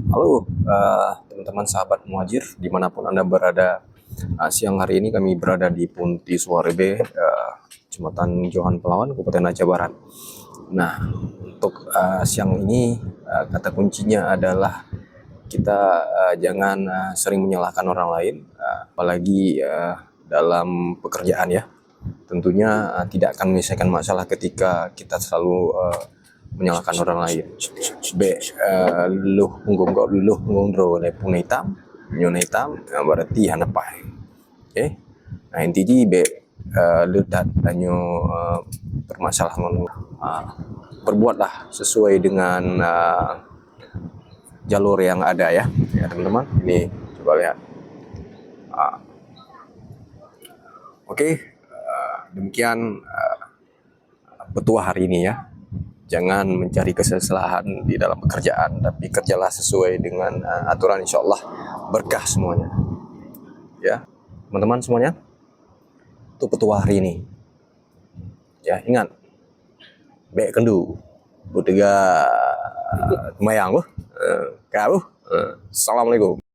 Halo teman-teman sahabat muhajir dimanapun Anda berada. Siang hari ini kami berada di Punti Suarebe, Kecamatan Johan Pelawan, Kabupaten Aceh Barat. Nah, untuk siang ini kata kuncinya adalah kita jangan sering menyalahkan orang lain, apalagi dalam pekerjaan ya. Tentunya tidak akan menyelesaikan masalah ketika kita selalu menyalahkan orang lain. Luh nggong luh nggondro le puna hitam, nyona hitam, berarti hanapai. Oke. Nah, intinya ledat danyo permasalahan, berbuatlah sesuai dengan jalur yang ada ya. Ya teman-teman, ini coba lihat. Oke, demikian petua hari ini ya. Jangan mencari kesalahan di dalam pekerjaan, tapi kerjalah sesuai dengan aturan, insya Allah berkah semuanya. Ya, teman-teman semuanya, itu petua hari ini. Ya, ingat, baik kendu, butiga mayang, kau, assalamualaikum.